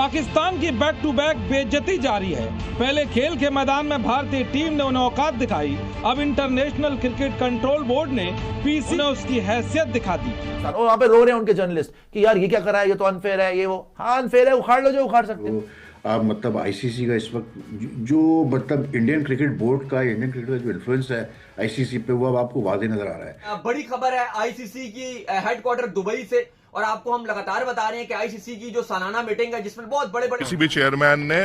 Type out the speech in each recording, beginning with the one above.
पाकिस्तान की back to back बेइज्जती जारी है। पहले खेल के मैदान में भारतीय टीम ने उन्हें औकात दिखाई, अब इंटरनेशनल क्रिकेट कंट्रोल बोर्ड ने पीसी ने उसकी हैसियत दिखा दी। वहाँ पे रो रहे हैं उनके जर्नलिस्ट कि यार ये क्या कर रहा है, ये तो अनफेयर है, ये वो। हाँ अनफेयर है, उखाड़ लो जो उखाड़ सकते हो। आप मतलब आईसीसी का इस वक्त जो मतलब इंडियन क्रिकेट बोर्ड का, इंडियन क्रिकेट का जो इन्फ्लुएंस है आईसीसी पे, वो अब आपको वादे नजर आ रहा है। बड़ी खबर है आईसीसी की हेडक्वार्टर दुबई से, और आपको हम लगातार बता रहे हैं कि आईसीसी की जो सालाना मीटिंग है जिसमें बहुत बड़े बड़े किसी भी चेयरमैन ने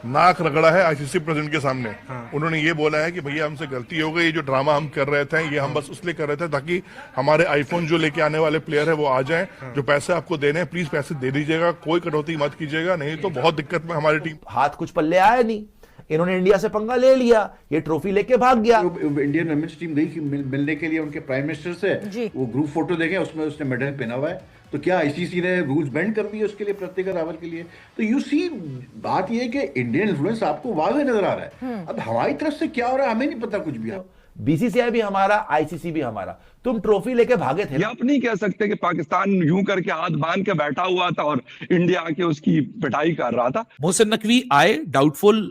नाक रगड़ा है आईसीसी प्रेसिडेंट के सामने। उन्होंने ये बोला है कि भैया हमसे गलती हो गई, ये जो ड्रामा हम कर रहे थे ये हम बस इसलिए कर रहे थे ताकि हमारे आईफोन जो लेके आने वाले प्लेयर है वो आ जाएं। जो पैसे आपको देने हैं प्लीज पैसे दे दीजिएगा, कोई कटौती मत कीजिएगा, नहीं तो बहुत दिक्कत में हमारी टीम। हाथ कुछ पल्ले आया नहीं, इन्होंने इंडिया से पंगा ले लिया, ये ट्रॉफी लेके भाग गया। इंडियन वुमेन्स टीम गई मिलने के लिए उनके प्राइम मिनिस्टर से, वो ग्रुप फोटो देखे, उसमें उसने मेडल पहना हुआ है। तो क्या आईसीसी ने रूल्स बेंड कर दिए उसके लिए, प्रत्येक रावल के लिए? तो यू सी, बात ये है कि इंडियन इन्फ्लुएंस आपको वाज़ेह नजर आ रहा है। अब हमारी तरफ से क्या हो रहा है हमें नहीं पता कुछ भी। बीसीसीआई भी हमारा, आईसीसी भी हमारा। तुम ट्रॉफी लेके भागे थे। आप नहीं कह सकते कि पाकिस्तान यूं करके हाथ बांध के बैठा हुआ था और इंडिया आके उसकी पिटाई कर रहा था। मोहसिन नकवी आए, डाउटफुल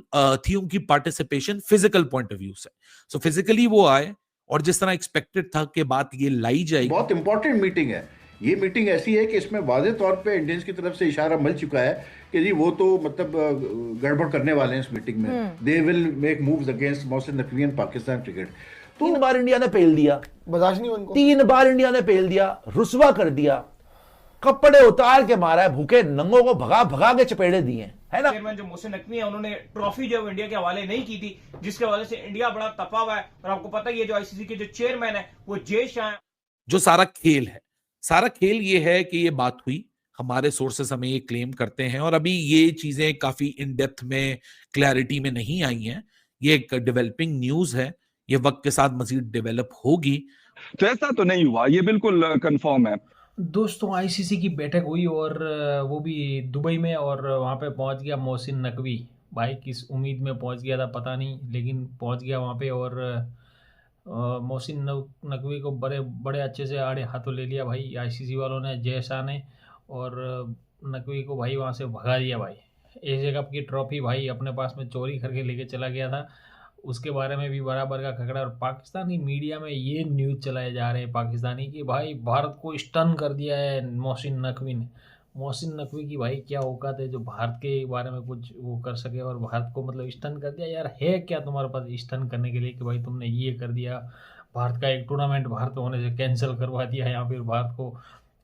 थी उनकी participation physical point of view से। सो फिजिकली वो आए और जिस तरह एक्सपेक्टेड था कि बात ये लाई जाएगी। बहुत इंपॉर्टेंट मीटिंग है ये। मीटिंग ऐसी है कि इसमें वाज़ेह तौर पे इंडियंस की तरफ से इशारा मिल चुका है कि जी वो तो मतलब गड़बड़ करने वाले हैं इस मीटिंग में। They will make moves against Mohsin Naqvi and Pakistan cricket. 3 bar India ने पेल दिया, बर्दाश्त नहीं उनको। 3 बार इंडिया ने पेल दिया, रुसवा कर दिया, कपड़े उतार के मारा है, भूखे नंगों को भगा भगा के चपेड़े दिए, है ना। चेयरमैन जो मोहसिन नकवी है उन्होंने ट्रॉफी जो इंडिया के हवाले नहीं की थी, जिसके वजह से इंडिया बड़ा तपा हुआ है। और आपको पता ही है जो आईसीसी के जो चेयरमैन है वो जय शाह है। जो सारा खेल है, सारा खेल ये है कि ये बात हुई, हमारे सोर्सेस हमें ये क्लेम करते हैं, और अभी ये चीजें काफी इन डेप्थ में क्लैरिटी में नहीं आई हैं। ये एक डेवलपिंग न्यूज है, ये वक्त के साथ मजीद डेवलप होगी। तो ऐसा तो नहीं हुआ, ये बिल्कुल कंफर्म है। दोस्तों आईसीसी की बैठक हुई और वो भी दुबई में, और वहाँ पे पहुँच गया मोहसिन नकवी। भाई किस उम्मीद में पहुँच गया था पता नहीं, लेकिन पहुँच गया वहाँ पे। और मोहसिन नकवी को बड़े बड़े अच्छे से आड़े हाथों ले लिया भाई आईसीसी वालों ने, जय शाह ने। और नकवी को भाई वहाँ से भगा दिया भाई। एशिया कप की ट्रॉफी भाई अपने पास में चोरी करके लेके चला गया था, उसके बारे में भी बराबर का खगड़ा। और पाकिस्तानी मीडिया में ये न्यूज़ चलाए जा रहे हैं पाकिस्तानी कि भाई भारत को स्टन कर दिया है मोहसिन नकवी ने। मोहसिन नकवी की भाई क्या औकात है जो भारत के बारे में कुछ वो कर सके, और भारत को मतलब स्टन कर दिया। यार है क्या तुम्हारे पास स्टन करने के लिए कि भाई तुमने ये कर दिया, भारत का एक टूर्नामेंट भारत होने से कैंसिल करवा दिया, या फिर भारत को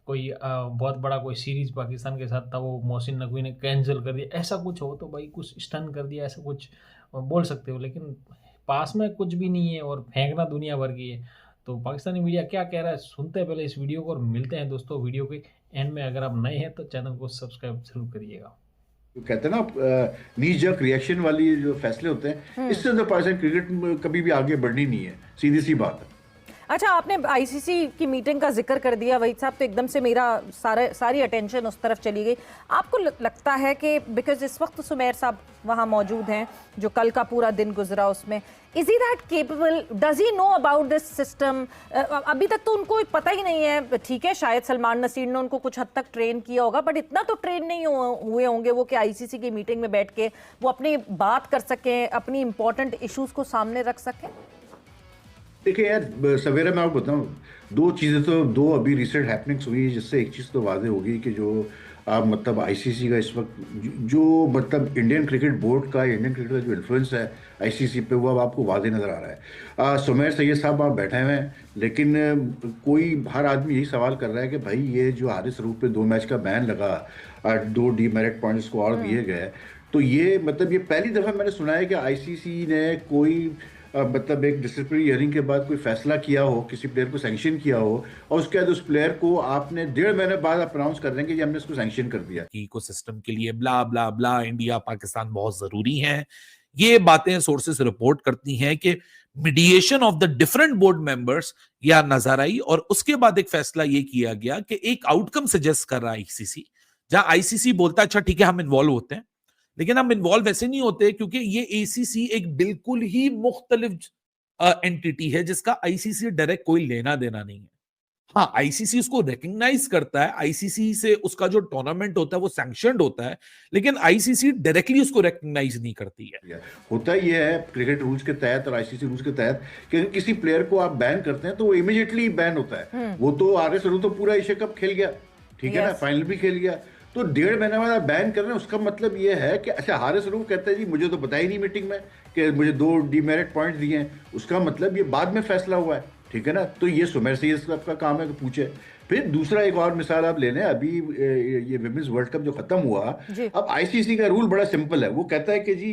कोई बहुत बड़ा कोई सीरीज पाकिस्तान के साथ था वो मोहसिन नकवी ने कैंसिल कर दिया। ऐसा कुछ हो तो भाई कुछ स्टन कर दिया, ऐसा कुछ बोल सकते हो, लेकिन पास में कुछ भी नहीं है और फेंकना दुनिया भर की है। तो पाकिस्तानी मीडिया क्या कह रहा है सुनते हैं पहले इस वीडियो को, और मिलते हैं दोस्तों वीडियो के एंड में। अगर आप नए हैं तो चैनल को सब्सक्राइब जरूर करिएगा। तो कहते हैं ना नी जर्क रिएक्शन वाली जो फैसले होते हैं, इससे अंदर पाकिस्तान क्रिकेट कभी भी आगे बढ़नी नहीं है, सीधी सी बात है। अच्छा, आपने आईसीसी की मीटिंग का जिक्र कर दिया वहीद साहब, तो एकदम से मेरा सारी अटेंशन उस तरफ चली गई। आपको लगता है कि बिकॉज इस वक्त सुमेर साहब वहाँ मौजूद हैं जो कल का पूरा दिन गुजरा उसमें, is he that capable, does he know about this system? अभी तक तो उनको पता ही नहीं है। ठीक है शायद सलमान नसीर ने उनको कुछ हद तक ट्रेन किया होगा, बट इतना तो ट्रेन नहीं हुए होंगे वो कि आईसीसी की मीटिंग में बैठ के वो अपनी बात कर सकें, अपनी इंपॉर्टेंट इशूज़ को सामने रख सकें। देखिए यार, सवेरे मैं आपको बताऊँ, दो अभी रिसेंट हैपनिंग्स हुई है जिससे एक चीज़ तो वाज़ेह होगी कि जो मतलब आईसीसी का इस वक्त जो मतलब इंडियन क्रिकेट बोर्ड का, इंडियन क्रिकेट का जो इन्फ्लुएंस है आईसीसी पे, वो अब आपको वाज़ेह नज़र आ रहा है। सुमेर सैयद साहब आप बैठे हुए हैं, लेकिन हर आदमी यही सवाल कर रहा है कि भाई ये जो हारिस रूफ पे 2 मैच का बैन लगा, 2 डीमेरिट पॉइंट्स को और दिए गए, तो ये मतलब ये पहली दफ़ा मैंने सुना है कि आईसीसी ने कोई मतलब एक डिसिप्लिनरी हियरिंग के बाद कोई फैसला किया हो, किसी प्लेयर को सैंक्शन किया हो, और उसके बाद उस प्लेयर को आपने 1.5 महीने बाद आप अनाउंस कर देंगे कि हमने इसको सैंक्शन कर दिया। इकोसिस्टम के लिए ब्ला ब्ला ब्ला इंडिया पाकिस्तान बहुत जरूरी है, ये बातें सोर्सेस रिपोर्ट करती हैं कि mediation of the different board members या नजर आई, और उसके बाद एक फैसला ये किया गया कि एक आउटकम सजेस्ट कर रहा है आईसीसी, जहां आईसीसी बोलता है अच्छा ठीक है हम इन्वॉल्व होते हैं, लेकिन हम इन्वॉल्व ऐसे नहीं होते क्योंकि ये एसीसी एक बिल्कुल ही मुख्तलिफ एंटिटी है जिसका आईसीसी डायरेक्ट कोई लेना देना नहीं है। हाँ, आईसीसी उसको रिकग्नाइज करता है, आईसीसी से उसका जो टूर्नामेंट होता है वो सैंक्शनड होता है, लेकिन आईसीसी डायरेक्टली उसको रिकग्नाइज नहीं करती है। होता ही है क्रिकेट रूल्स के तहत और आईसीसी रूल्स के तहत कि अगर किसी प्लेयर को आप बैन करते हैं तो वो इमीडिएटली बैन होता है। वो तो आरएस तो पूरा एशिया कप खेल गया, ठीक है ना, फाइनल भी खेल गया, तो 1.5 महीने बाद बैन कर रहे हैं। उसका मतलब ये है कि अच्छा, हारिस रऊफ कहता है जी मुझे तो बताया नहीं मीटिंग में कि मुझे 2 डीमेरिट पॉइंट दिए हैं, उसका मतलब ये बाद में फैसला हुआ है, ठीक है ना। तो ये सुमेर सैयद का काम है कि पूछे। फिर दूसरा एक और मिसाल आप ले लें, अभी ये विमेंस वर्ल्ड कप जो खत्म हुआ, अब आईसीसी का रूल बड़ा सिंपल है, वो कहता है कि जी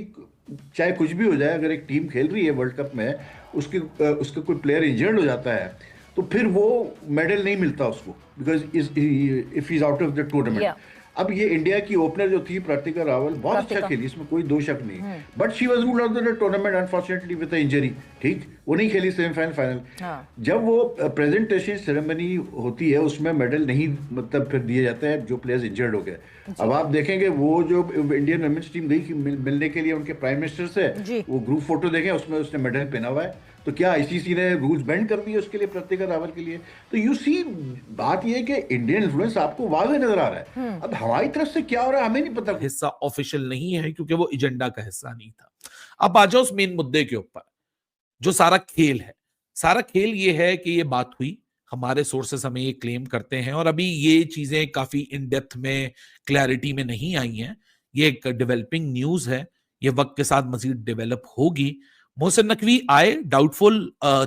चाहे कुछ भी हो जाए, अगर एक टीम खेल रही है वर्ल्ड कप में, उसका कोई प्लेयर इंजर्ड हो जाता है तो फिर वो मेडल नहीं मिलता उसको, because if he is out of the tournament. अब ये इंडिया की ओपनर जो थी प्रतिका रावल बहुत अच्छा खेली, इसमें कोई दो शक नहीं, but she was ruled out of the tournament unfortunately with injury, ठीक, वो नहीं खेली सेमीफाइनल फाइनल। जब वो प्रेजेंटेशन सेरेमनी होती है उसमें मेडल नहीं मतलब फिर दिए जाते हैं जो प्लेयर्स इंजर्ड हो गए। अब आप देखेंगे वो जो इंडियन वुमेन्स टीम गई मिलने के लिए उनके प्राइम मिनिस्टर से, वो ग्रुप फोटो देखें उसमें उसने मेडल पहना हुआ है, तो क्या आईसीसी ने रूल्स बेंड कर दिए उसके लिए, प्रतिका रावल के लिए? तो यू सी, बात यह है कि इंडियन इन्फ्लुएंस आपको वाज़ेह नजर आ रहा है। अब हमारी तरफ से क्या हो रहा है हमें नहीं पता। हिस्सा ऑफिशियल नहीं है क्योंकि वो एजेंडा का हिस्सा नहीं था। अब आ जाओ उस मेन मुद्दे के ऊपर, जो सारा खेल है। सारा खेल ये है कि ये बात हुई, हमारे सोर्सेस हमें ये क्लेम करते हैं, और अभी ये चीजें काफी इन डेप्थ में क्लैरिटी में नहीं आई हैं। ये एक डेवलपिंग न्यूज है, ये वक्त के साथ मजीद डेवलप होगी। मोहसिन नकवी आए, डाउटफुल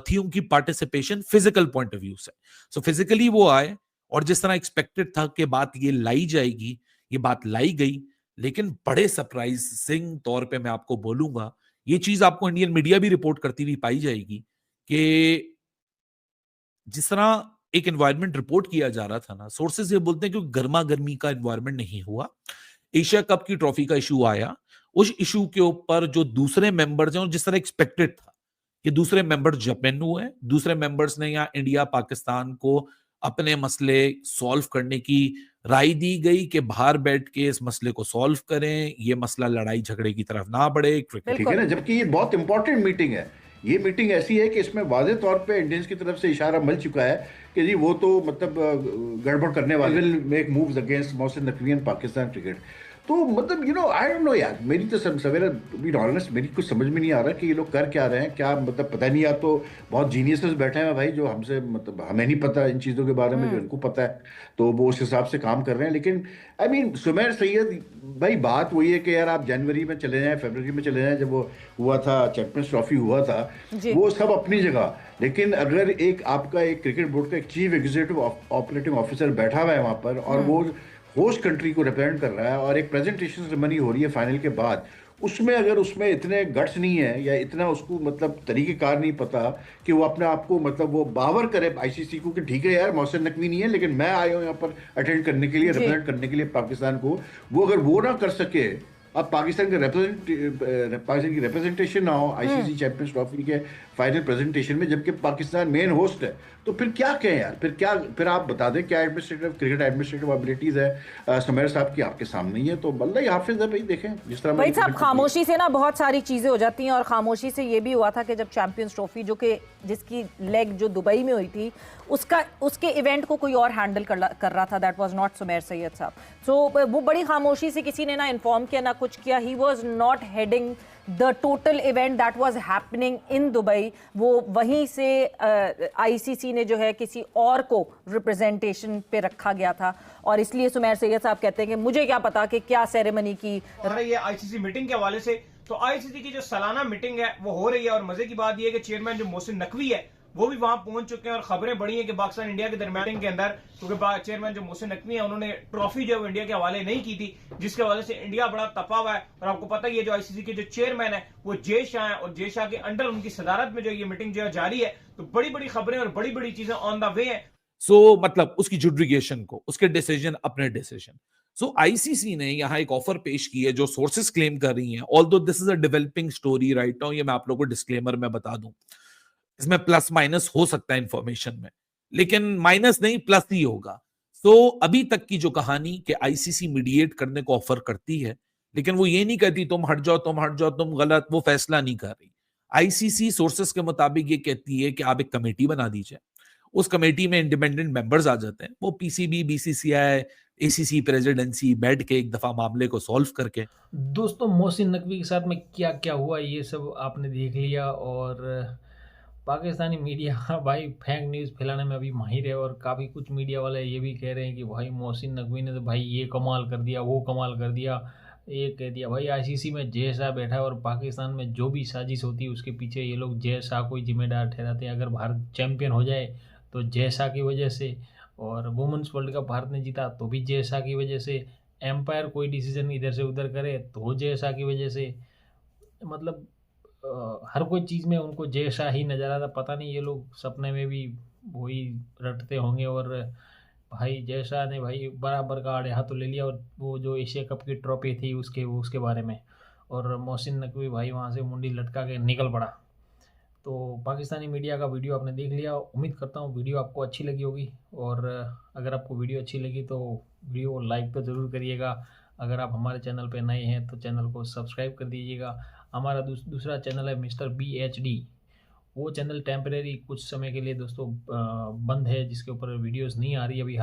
थी उनकी participation physical point of view से, सो फिजिकली वो आए और जिस तरह एक्सपेक्टेड था कि बात ये लाई जाएगी, ये बात लाई गई। लेकिन बड़े सरप्राइजिंग तौर पे मैं आपको बोलूंगा, ये चीज आपको इंडियन मीडिया भी रिपोर्ट करती हुई पाई जाएगी कि जिस तरह एक एनवायरनमेंट रिपोर्ट किया जा रहा था ना, सोर्सेज ये बोलते हैं कि गर्मा गर्मी का एनवायरनमेंट नहीं हुआ। एशिया कप की ट्रॉफी का इशू आया, उस इशू के ऊपर जो दूसरे मेंबर्स हैं और जिस तरह एक्सपेक्टेड था कि दूसरे मेंबर्स जापान हुए, दूसरे मेंबर्स ने यहाँ इंडिया पाकिस्तान को अपने मसले सॉल्व करने की राय दी गई कि बाहर बैठ के इस मसले को सॉल्व करें, ये मसला लड़ाई झगड़े की तरफ ना बढ़े, ठीक है ना। जबकि ये बहुत इंपॉर्टेंट मीटिंग है, ये मीटिंग ऐसी है कि इसमें वाज़ेह तौर पे इंडियंस की तरफ से इशारा मिल चुका है कि जी वो तो मतलब गड़बड़ करने वाले, will make moves against Mohsin Naqvi and Pakistan cricket. तो मतलब you know I don't know यार, मेरी तो सवेरा बी ऑनेस्ट मेरी कुछ समझ में नहीं आ रहा कि ये लोग कर क्या रहे हैं, क्या मतलब पता नहीं। या तो बहुत जीनियसेस बैठे हैं भाई जो हमसे मतलब हमें नहीं पता इन चीज़ों के बारे में, जो इनको पता है तो वो उस हिसाब से काम कर रहे हैं। लेकिन आई मीन सुमेर सैयद भाई, बात वही है कि यार आप जनवरी में चले जाएं, फरवरी में चले जाएं, जब वो हुआ था चैंपियंस ट्रॉफी हुआ था, वो सब अपनी जगह। लेकिन अगर एक आपका एक क्रिकेट बोर्ड का एक चीफ एग्जीक्यूटिव ऑपरेटिंग ऑफिसर बैठा हुआ है वहाँ पर और वो होस्ट कंट्री को रिप्रेजेंट कर रहा है और एक प्रेजेंटेशन सेरेमनी हो रही है फाइनल के बाद, उसमें अगर उसमें इतने गट्स नहीं है या इतना उसको मतलब तरीक़ेकार नहीं पता कि वो अपने आप को मतलब वो बावर करे आईसीसी को कि ठीक है यार मोहसिन नकवी नहीं है लेकिन मैं आया हूँ यहाँ पर अटेंड करने के लिए, रिप्रेजेंट करने के लिए पाकिस्तान को, वो अगर वो ना कर सके, अब पाकिस्तान की रिप्रेजेंटेशन ना हो आईसीसी चैंपियंस ट्रॉफी के फाइनल प्रेजेंटेशन में, जबकि पाकिस्तान मेन होस्ट है, तो फिर क्या कहें यार, फिर आप बता दें क्या एडमिनिस्ट्रेटिव क्रिकेट एडमिनिस्ट्रेटिव एबिलिटीज है सुमेर साहब की आपके सामने ही है। तो बल्ला ही हाफिज है भाई, देखें जिस तरह भाई साहब खामोशी से ना बहुत सारी चीजें हो जाती हैं, और खामोशी से ये भी हुआ था कि जब चैंपियंस ट्रॉफी जो कि जिसकी लेग जो दुबई में हुई थी उसके इवेंट को कोई और हैंडल कर रहा था, that was not Sumer Syed साहब। सो वो बड़ी खामोशी से किसी ने ना इन्फॉर्म किया ना कुछ किया, he was not heading the total event that was happening in Dubai. वो वहीं से आईसीसी ने जो है किसी और को रिप्रेजेंटेशन पे रखा गया था, और इसलिए सुमेर सैयद साहब कहते हैं कि मुझे क्या पता कि क्या सेरेमनी की ये आईसीसी मीटिंग के हवाले से। तो आईसीसी की जो सालाना मीटिंग है वो हो रही है, और मजे की बात यह है कि चेयरमैन जो मोहसिन नकवी है वो भी वहां पहुंच चुके हैं, और खबरें बड़ी हैं कि पाकिस्तान इंडिया के दरमियान के अंदर, क्योंकि चेयरमैन जो मोहसिन नकवी है उन्होंने ट्रॉफी जो इंडिया के हवाले नहीं की थी, जिसके वजह से इंडिया बड़ा तपा हुआ है। और आपको पता ही है जो आईसीसी के जो चेयरमैन है वो जय शाह है, और जय शाह के अंडर उनकी सदारत में जो ये मीटिंग जो है जारी है, तो बड़ी बड़ी खबरें और बड़ी बड़ी चीजें ऑन द वे है। सो मतलब उसकी जुडिकेशन को, उसके डिसीजन अपने डिसीजन। सो आईसीसी ने यहाँ एक ऑफर पेश की है जो सोर्सेस क्लेम कर रही हैं, although this is a developing story right now, ये मैं आप लोगों को डिस्क्लेमर में बता दूं, इसमें प्लस माइनस हो सकता है इंफॉर्मेशन में, लेकिन माइनस नहीं प्लस ही होगा। तो अभी तक की जो कहानी कि आईसीसी मीडिएट करने को ऑफर करती है, लेकिन वो ये नहीं कहती तुम हट जाओ तुम गलत, वो फैसला नहीं कर रही। आईसीसी सोर्सेस के मुताबिक ये कहती है कि आप एक कमेटी बना दीजिए, उस कमेटी में इंडिपेंडेंट मेंबर्स आ जाते हैं, वो पीसीबी, बीसीसीआई, एसीसी प्रेसिडेंसी बैठ के एक दफा मामले को सॉल्व करके। दोस्तों, मोहसिन नकवी के साथ में क्या क्या हुआ ये सब आपने देख लिया, और पाकिस्तानी मीडिया भाई फेक न्यूज़ फैलाने में अभी माहिर है, और काफ़ी कुछ मीडिया वाले ये भी कह रहे हैं कि भाई मोहसिन नकवी ने तो भाई ये कमाल कर दिया, वो कमाल कर दिया, ये कह दिया। भाई आईसीसी में जय शाह बैठा है, और पाकिस्तान में जो भी साजिश होती है उसके पीछे ये लोग जय शाह को ही जिम्मेदार ठहराते हैं। अगर भारत चैंपियन हो जाए तो जय शाह की वजह से, और वुमेंस वर्ल्ड कप भारत ने जीता तो भी जय शाह की वजह से, एम्पायर कोई डिसीजन इधर से उधर करे तो जय शाह की वजह से, मतलब हर कोई चीज़ में उनको जय शाह ही नजर आता। पता नहीं ये लोग सपने में भी वही रटते होंगे। और भाई जय शाह ने भाई बराबर का आड़े हाथों ले लिया, और वो जो एशिया कप की ट्रॉफी थी उसके बारे में, और मोहसिन नकवी भाई वहाँ से मुंडी लटका के निकल पड़ा। तो पाकिस्तानी मीडिया का वीडियो आपने देख लिया। उम्मीद करता हूँ वीडियो आपको अच्छी लगी होगी, और अगर आपको वीडियो अच्छी लगी तो वीडियो को लाइक तो ज़रूर करिएगा। अगर आप हमारे चैनल पे नए हैं तो चैनल को सब्सक्राइब कर दीजिएगा। हमारा दूसरा चैनल है मिस्टर BHD, वो चैनल टेम्परेरी कुछ समय के लिए दोस्तों बंद है, जिसके ऊपर वीडियोस नहीं आ रही अभी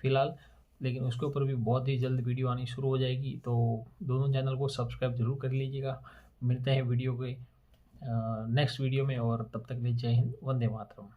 फ़िलहाल, लेकिन उसके ऊपर भी बहुत ही जल्द वीडियो आनी शुरू हो जाएगी। तो दोनों चैनल को सब्सक्राइब ज़रूर कर लीजिएगा। मिलते हैं वीडियो के नेक्स्ट वीडियो में, और तब तक के लिए जय हिंद, वंदे मातरम।